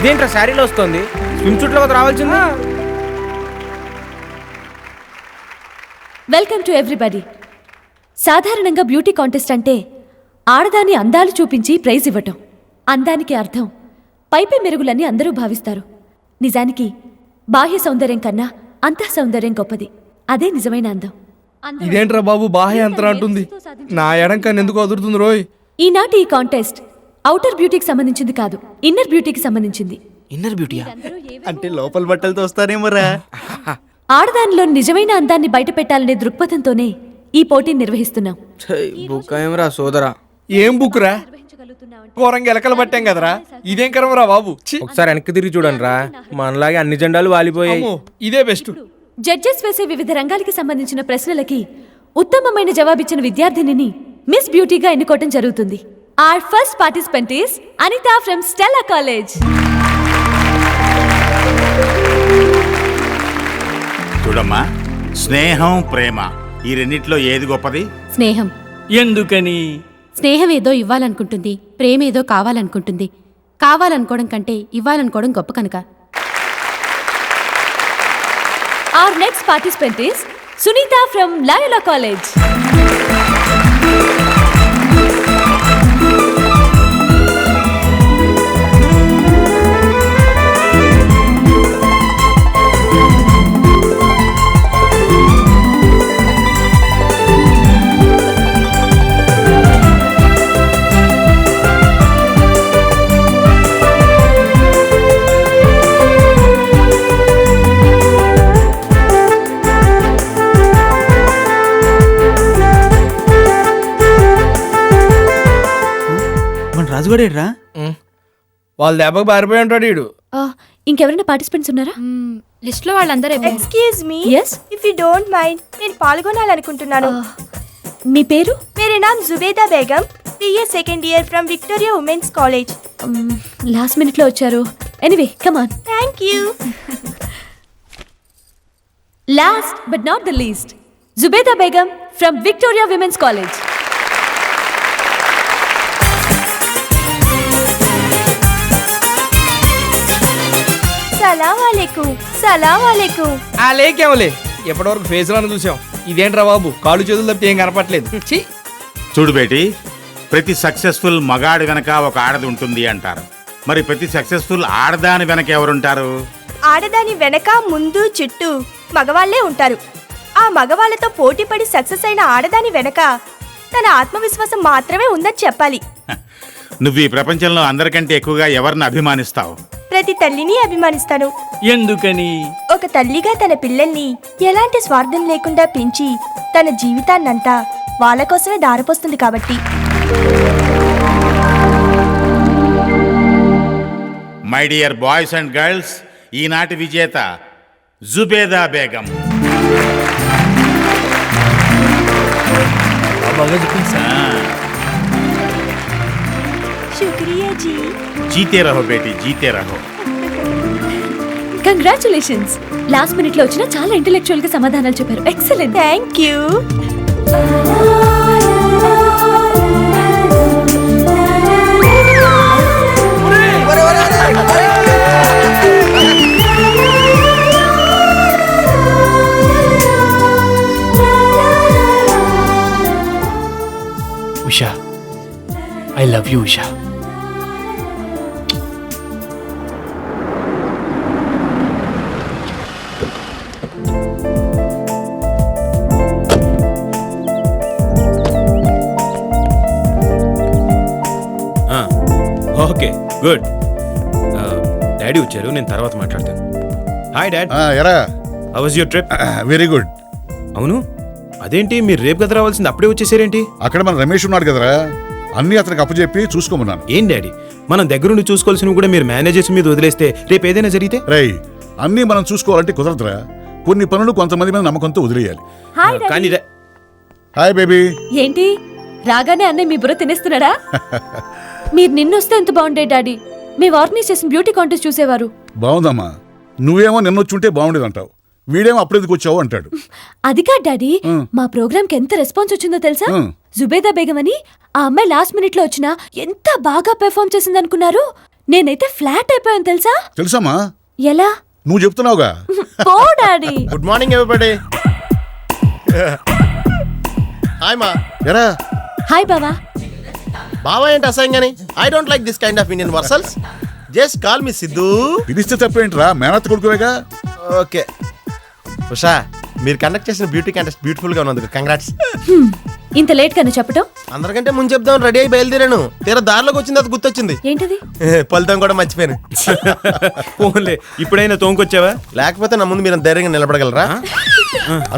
ఇదేంట్రా శారీలో వస్తుంది, స్విమ్ సూట్లో కదా రావాల్సింది. Welcome to everybody. సాధారణంగా బ్యూటీ కాంటెస్ట్ అంటే ఆడదాని అందాలు చూపించి ప్రైజ్ ఇవ్వటం. అందానికి అర్థం పైపై మెరుగులని అందరూ భావిస్తారు. నిజానికి బాహ్య సౌందర్యం కన్నా అంతః సౌందర్యం గొప్పది. అదే నిజమైన అందం. ఇదేంట్రా బాబు బాహ్య అంతరం అంటుంది, నా ఎడం కన్నా ఎందుకు అదురుతుంది రోయ్. ఈనాటి ఈ కాంటెస్ట్ ఔటర్ బ్యూటీకి సంబంధించింది కాదు, ఇన్నర్ బ్యూటీకి సంబంధించింది. ఇన్నర్ బ్యూటీయా అంటే లోపల బట్టలతో వస్తారేమోరా. ఆడదానిలో నిజమైన అందాన్ని బయట పెట్టాలనే దృక్పథంతోనే ఈ పోటీని నిర్వహిస్తున్నాం. బుక్ ఏమరా సోదరా. ఏం బుక్ రా, ఘోరంగా ఎలకలు పట్టాం కదరా. ఇదేం కరమరా బాబు. ఒకసారి వెనక్కి తిరిగి చూడండి రా, మనలాగే అన్ని జెండాలు వాలిపోయాయి. ఇదే బెస్ట్. జడ్జెస్ వేసే వివిధ రంగాలకి సంబంధించిన ప్రశ్నలకి ఉత్తమమైన జవాబిచ్చిన విద్యార్థినిని మిస్ బ్యూటీగా ఎన్నుకోవటం జరుగుతుంది. Our first participant is Anita from Stella College. చూడమ్మా, స్నేహం ప్రేమ ఈ రెండిట్లో ఏది గొప్పది? స్నేహం. ఎందుకని? స్నేహం ఏదో ఇవ్వాలనుకుంటుంది, ప్రేమ ఏదో కావాలనుకుంటుంది. కావాలనుకోవడం కంటే ఇవ్వాలనుకోవడం గొప్ప కనుక. Our next participant is Sunita from Loyola College. మన రాజుగాడేడ్రా? వాళ్ళ దెబ్బకు పారిపోయి ఉంటాడు వీడు. ఇంకెవరైనా పార్టిసిపెంట్స్ ఉన్నారా? లిస్ట్ లో వాళ్ళందరూ excuse me, Yes? If you don't mind, నేను పాల్గొనాలనుకుంటున్నాను. మీ పేరు? मेरे नाम Zubeda Begum, BA second year from Victoria women's college. Last minute లో వచ్చారు. Anyway come on. Thank you. Last but not the least, Zubeda Begum from Victoria women's college. सलाम वालेकुम. सलाम वालेकुम. ఆ లేకేమలే, ఎప్పటివరకు ఫేస్ లో చూసాం. ఇదేంట్రా బాబు, కాళ్ళు చేతులు తప్పితే ఏం కనపట్లేదు. ఛీ. చూడు బేటి, ప్రతి సక్సెస్ఫుల్ మగాడి వెనక ఒక ఆడది ఉంటుంది అంటారు. మరి ప్రతి సక్సెస్ఫుల్ ఆడదాని వెనక ఎవరుంటారు? ఆడదాని వెనక ముందు చుట్టూ మగవాళ్లే ఉంటారు. ఆ మగవాళ్లతో పోటీపడి సక్సెస్ అయిన ఆడదాని వెనక తన ఆత్మవిశ్వాసం మాత్రమే ఉందని చెప్పాలి. నువ్వు ఈ ప్రపంచంలో అందరికంటే ఎక్కువగా ఎవరిని అభిమానిస్తావు? ప్రతి తల్లిని అభిమానిస్తాను. ఎందుకని? ఒక తల్లిగా తన పిల్లల్ని ఎలాంటి స్వార్థం లేకుండా పెంచి తన జీవితాన్నంతా వాళ్ళ కోసమే దారిపోస్తుంది కాబట్టి. My dear boys and girls, ఈనాటి విజేత జుబేదా బేగం. శుక్రియా జీ. జీతే రహో బేటీ, జీతే రహో. కంగ్రాచులేషన్స్. లాస్ట్ మినిట్ లో వచ్చిన చాలా ఇంటెలెక్చువల్ గా సమాధానాలు చెప్పారు. Excellent. Thank you. Usha, I love you Usha. Okay good. Daddy వచ్చారు, నేను తర్వాత మాట్లాడతాను. Hi dad. ఎరా, how was your trip? Very good. అవును, అదేంటి మీరు రేపు కదా రావాల్సింది, అప్పుడే వచ్చేసారేంటి? అక్కడ మన రమేష్ ఉన్నాడు కదరా, అన్ని అతనికి అప్పచెప్పి చూసుకోమన్నాను. ఏం డాడీ, మనం దగ్గరుండి చూసుకోవాల్సినవి కూడా మీరు మేనేజర్స్ మీద వదిలేస్తే రేపు ఏదైనా జరిగితే? రై, అన్నీ మనం చూసుకోవాలంటే కుదరదురా. కొన్ని పనులు కొంతమంది మీద నమ్మకంతో వదిలేయాలి. కానీ హాయ్ బేబీ. ఏంటి రాగానే అన్నయ్య మీ బుర్ర తినేస్తున్నాడా? మీరు నిన్నొస్తే ఎంత బాగుండే డాడీ. మీ ఆర్గనైజ్ చేసిన బ్యూటీ కాంటెస్ట్ చూసేవారు. బాగుందమ్మా. నువ్వేమో నిన్నొచ్చుంటే బాగుండేది అంటావు, వీడేమో అప్పుడెందుకు వచ్చావు అంటాడు. అది కాదు డాడీ, మా ప్రోగ్రామ్ కి ఎంత రెస్పాన్స్ వచ్చిందో తెలుసా? జుబేదా బేగం అని ఆ అమ్మాయి లాస్ట్ మినిట్ లో వచ్చినా ఎంత బాగా పెర్ఫార్మ్ చేసింది అనుకున్నారు. నేనైతే ఫ్లాట్ అయిపోయాను తెలుసా? తెలుసమ్మా? ఎలా? నువ్వు చెప్తున్నావుగా. పో daddy. Good morning everybody. Hi మా. ఎరా హాయ్ బావా. బావా ఏంటి అసహ్యంగాని? I don't like this kind of Indian versions. Just call me Siddhu. పిలిస్తే తప్పేంట్రా, మేనత్ కొడుకువేగా. ఓకే ఉషా, మీరు కండక్ట్ చేసిన బ్యూటీ కంటెస్ట్ బ్యూటిఫుల్ గా ఉన్నందుకు కంగ్రాట్స్. ఇంత లేట్ గానే చెప్పటం? అందరికంటే ముందు చెప్దాం రెడీ అయి బయలుదేరాను. తీరా దారిలోకి వచ్చింది అది గుర్తొచ్చింది. ఏంటది? ఫలితం కూడా మర్చిపోయాను. ఫోన్లే ఇప్పుడైనా తోంకొచ్చావా? లేకపోతే నా ముందు మీరు ధైర్యంగా నిలబడగలరా?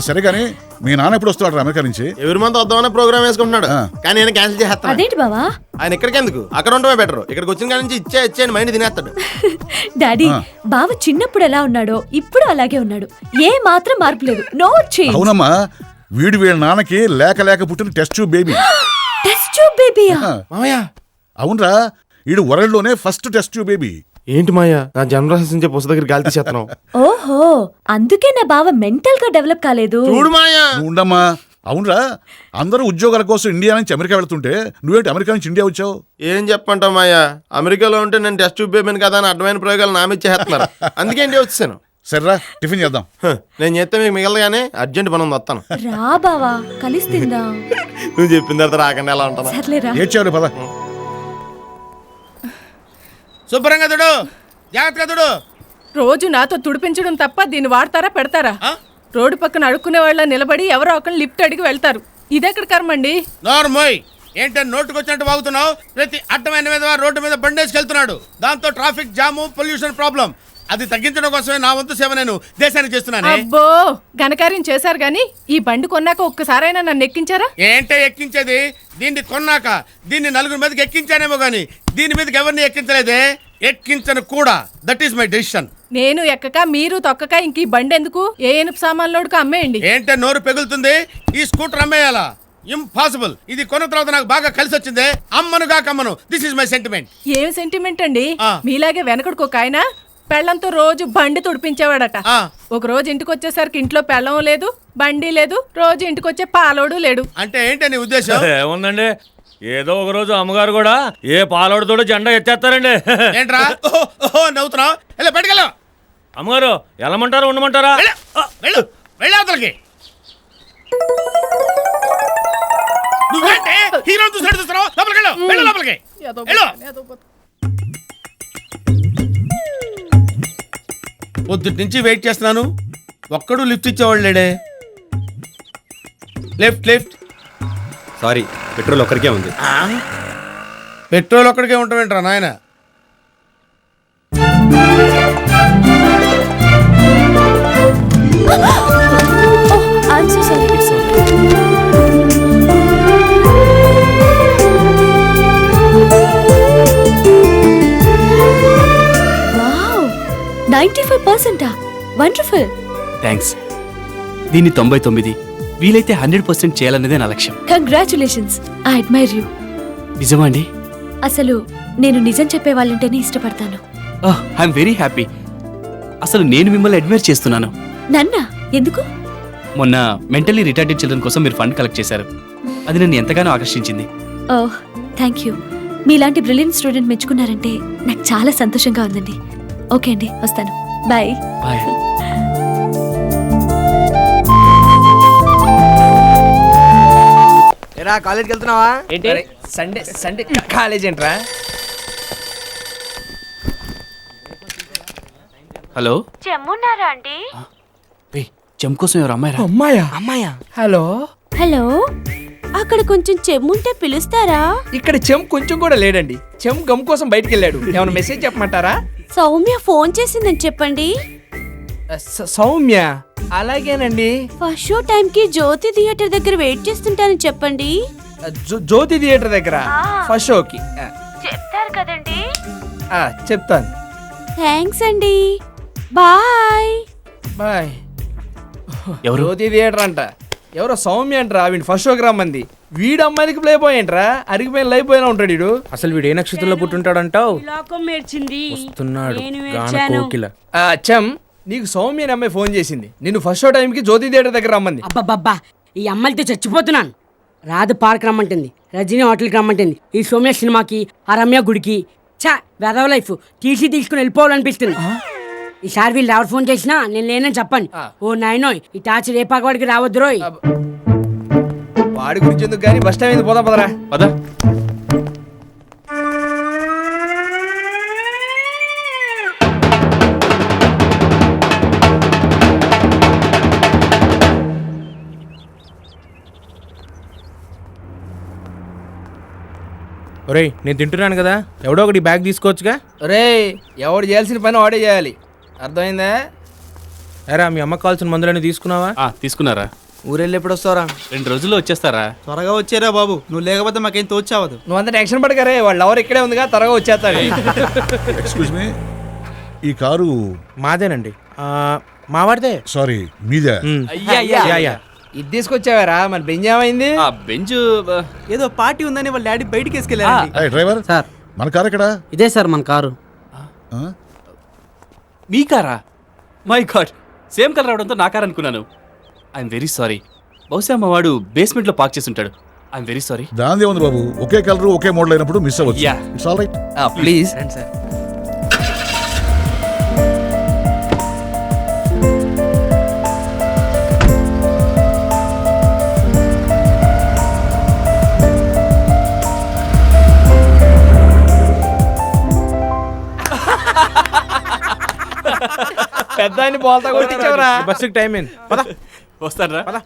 సరే కానీ మీ నాన్న ఎప్పుడు వస్తాడు అమెరికా నుంచి? ఎవరి మంది వద్దామనే ప్రోగ్రామ్ వేసుకుంటున్నాడు, కానీ నేను క్యాన్సిల్ చేస్తాను. అదేంటి బావా? ఆయన ఇక్కడికి ఎందుకు, అక్కడ ఉండమే బెటర్. ఇక్కడికి వచ్చిన కాడి నుంచి ఇచ్చేయండి మైండ్ తినేస్తాడు. డాడీ, బావ చిన్నప్పుడు ఎలా ఉన్నాడో ఇప్పుడు అలాగే ఉన్నాడు. ఏ మాత్రం మార్పు లేదు. No change. అవునమ్మా, వీడి నాన్నకి లేక పుట్టిన test tube baby. Test tube బేబీయా? మామయ్య అవునరా, వీడు వరల్డ్ లోనే ఫస్ట్ టెస్ట్ ట్యూబ్ బేబీ. ఏంటి మాయా, నా జన్మరహస్యం పుస్తక దగ్గర గాలి తీసేస్తున్నావు? ఓహో, అందుకే నా బావ మెంటల్ గా డెవలప్ కాలేదు. చూడు మాయా. నువ్వు ఉండమ్మా. అవునరా, అందరూ ఉద్యోగాల కోసం ఇండియా నుంచి అమెరికా వెళ్తుంటే నువ్వేంటి అమెరికా నుంచి ఇండియా వచ్చావు? ఏం చెప్పంటావు మాయా, అమెరికాలో ఉంటే నేను టెస్ట్ ట్యూబ్ బేబీని కదా అని అడ్డమైన ప్రయోగాలు నామే చేస్తున్నారు. అందుకే ఇండియా వచ్చాను. సరేరా, టిఫిన్ చేద్దాం. నేను చేస్తే మీకు మిగలగానే అర్జెంట్ పని ఉంది, వస్తాను. రా బావా, కలిసి తిందాం. నువ్వు చెప్పిన తర్వాత రాకుండా ఎలా ఉంటాను? సర్లేరా. ఏడ్చావులే పద. శుభ్రంగా తుడు, జాగ్రత్తగా తుడు. రోజు నాతో తుడిపించడం తప్ప దీన్ని వాడతారా పెడతారా? రోడ్డు పక్కన అడుక్కునే వాళ్ళ నిలబడి ఎవరో ఒకరు లిఫ్ట్ అడిగి వెళ్తారు. ఇదెక్కడ కర్మండి? నోర్మోయ్, ఏంటని నోటుకొచ్చినట్టు వాగుతున్నావు? ప్రతి అడ్డమైన మీద రోడ్డు మీద బండేసుకెళ్తున్నాడు. దాంతో ట్రాఫిక్ జాము, పొల్యూషన్ ప్రాబ్లం. అది తగ్గించడం కోసమే నా వంతు సేవ నేను దేశానికి చేస్తున్నాను. అబ్బో, ఘనకార్యం చేశారు గాని ఈ బండి కొన్నాక ఒక్కసారైనా నన్ను ఎక్కించారా? ఏంటే ఎక్కించేది? దీన్ని కొన్నాక దీన్ని నలుగురు మీదకి ఎక్కించానేమో గానీ దీని మీదకి ఎవరిని ఎక్కించలేదే, ఎక్కించను కూడా. That is my decision. నేను ఎక్కక మీరు తొక్కక ఇంక ఈ బండి ఎందుకు? ఏ ఎనుపు సామాన్లోడుకు అమ్మేయండి. ఏంటే నోరు పెగులుతుంది? ఈ స్కూటర్ అమ్మేయాలా? ఇంపాసిబుల్. ఇది కొన్న తర్వాత నాకు బాగా కలిసి వచ్చిందే. అమ్మనుగా కమ్మను. This is my sentiment. ఏం సెంటిమెంట్ అండి? మీలాగే వెనకడుకు ఒక ఆయన పెళ్ళంతో రోజు బండి తుడిపించేవాడట. ఒక రోజు ఇంటికి వచ్చేసరికి ఇంట్లో పెళ్ళం లేదు, బండి లేదు, రోజు ఇంటికి వచ్చే పాలోడు లేడు. అంటే ఏంటి నీ ఉద్దేశం? ఏముందండి, ఏదో ఒక రోజు అమ్మగారు కూడా ఏ పాలోడితో జెండా ఎత్తేస్తారండి. ఏంట్రా ఓహో నవ్వుతున్నావు? వెళ్ళి బయటకెళ్ళు. అమ్మగారు వెళ్ళమంటారా ఉండమంటారా? వెళ్ళు, వెళ్ళి అవతలకి. నువ్వేంటే హీరో చూసాడు చూస్తున్నావు? లోపలికి వెళ్ళు, వెళ్ళు లోపలికి వెళ్ళు. పొద్దుటి నుంచి వెయిట్ చేస్తున్నాను, ఒక్కడు లిఫ్ట్ ఇచ్చేవాళ్ళు లేడే. Left left. సారీ, పెట్రోల్ ఒక్కరికే ఉంది. పెట్రోల్ ఒక్కడికే ఉంటామేంట్రా నాయన? I'm so sorry. Wow, 95%. Wonderful. Thanks. దీన్ని 99, వీలైతే 100% చేయాలన్నదే నా లక్ష్యం. Congratulations. I admire you. నిజమా అండి? అసలు నేను నిజం చెప్పే వాళ్ళంటేనే ఇష్టపడతాను. I'm very happy. అసలు నేను మిమ్మల్ని అడ్మైర్ చేస్తున్నాను. నన్నా? ఎందుకు? మొన్న మెంటల్లీ రిటార్డెడ్ చిల్డ్రన్ కోసం మీరు ఫండ్ కలెక్ట్ చేశారు. అది నన్ను ఎంతగానో ఆకర్షించింది. ఓహ్, థ్యాంక్ యూ. మీలాంటి బ్రిలియంట్ స్టూడెంట్ మెచ్చుకున్నారంటే నాకు చాలా సంతోషంగా ఉందండి. ఓకే అండి, వస్తాను. బాయ్. బాయ్. కాలేజ్కి వెళ్తున్నావా? ఏంటి సండే సండే కాలేజ్ ఏంట్రా? హలో, చెమ్మున్నారా అండి? చెమ్ కోసం ఎవరు అమ్మాయి? అమ్మాయా? హలో హలో, అక్కడ కొంచెం చెమ్ముంటే పిలుస్తారా? ఇక్కడ చెమ్ కొంచెం కూడా లేడండి. చెమ్ గమ్ కోసం బయటికి వెళ్ళాడు. ఏమైనా మెసేజ్ చెప్పమంటారా? సౌమ్య ఫోన్ చేసిందని చెప్పండి. సౌమ్య? అలాగేనండి. ఫస్ట్ షో టైం కి జ్యోతి థియేటర్ దగ్గర వెయిట్ చేస్తుంటానని చెప్పండి. జ్యోతి థియేటర్ దగ్గర ఫస్ట్ షోకి చెప్తారు కదండి. చెప్తాను. థ్యాంక్స్ అండి. బాయ్. బాయ్. ఎవరు? జ్యోతి థియేటర్ అంట. ఎవరో సౌమ్య అంటరా, వీడి ఫస్ట్ షోకి రమ్మంది. వీడు అమ్మాయికి ప్లే బాయ్ ఏంట్రా? అరిగిపోయిన లైఫ్ పోయినా ఉంటాడు వీడు. అసలు వీడు ఏ నక్షత్రంలో పుట్టుంటాడంటావు? వస్తున్నాడు గాన కోకిల. చెమ్, నీకు సౌమ్య అనే అమ్మాయి ఫోన్ చేసింది. నిన్ను ఫస్ట్ షో టైంకి జ్యోతి థియేటర్ దగ్గర రమ్మంది. అబ్బబ్బబ్బా, ఈ అమ్మాయిలతో చచ్చిపోతున్నాను. రాధ పార్క్ రమ్మంటుంది, రజనీ హోటల్కి రమ్మంటుంది, ఈ సౌమ్య సినిమాకి, ఆ రమ్య గుడికి. చా వెదవ లైఫ్ టీసీ తీసుకుని వెళ్ళిపోవాలనిపిస్తుంది. ఈసారి వీళ్ళు ఎవరు ఫోన్ చేసినా నేను లేనని చెప్పండి. ఓ నాయనోయ్ ఈ టార్చ్ రేపాకవాడికి రావద్దు రోయ్. వాడి గురించి ఎందుకు కానీ బస్ స్టాండ్ పోదాం పదరా. పద. ఒరేయ్ నేను తింటున్నాను కదా, ఎవడో ఒకటి బ్యాగ్ తీసుకోవచ్చుగా. రే ఎవడు చేయాల్సిన పని వాడే చేయాలి, అర్థమైందా? ఎరా మీ అమ్మకు కావాల్సిన మందులన్నీ తీసుకున్నావా? తీసుకున్నారా? ఊరెళ్ళి ఎప్పుడు వస్తారా? 2 రోజుల్లో వచ్చేస్తారా? త్వరగా వచ్చారా బాబు, నువ్వు లేకపోతే మాకేం తోచావదు. నువ్వు అంత టెన్షన్ పడకరే, వాళ్ళు ఎవరు ఇక్కడే ఉందిగా, త్వరగా వచ్చేస్తాడు. ఎక్స్క్యూజ్ మీ, ఈ కారు మాదేనండి. మావాడితే. సారీ మీదే? ఇది తీసుకొచ్చావారా? మరి బెంజ్ ఏమైంది? బెంచ్ ఏదో పార్టీ ఉందని వాళ్ళ డాడీ బయటికి వేసుకెళ్ళారు. డ్రైవర్ సార్ మన కారు ఎక్కడా? ఇదే సార్ మన కారు. మీ కారా? మై గాడ్, సేమ్ కలర్ రావడంతో నా కార్ అనుకున్నాను. I'm very sorry. బహుశా మా వాడు బేస్మెంట్లో పార్క్ చేసి ఉంటాడు. I'm very sorry. దాందే ఉంది బాబు, ఒకే కలర్ ఒకే మోడల్ అయినప్పుడు మిస్ అవ్వచ్చు. It's all right. Please sir. పెద్ద బోల్తా కొట్టించావురా. బస్సుకి టైం అయింది. వస్తాను రా.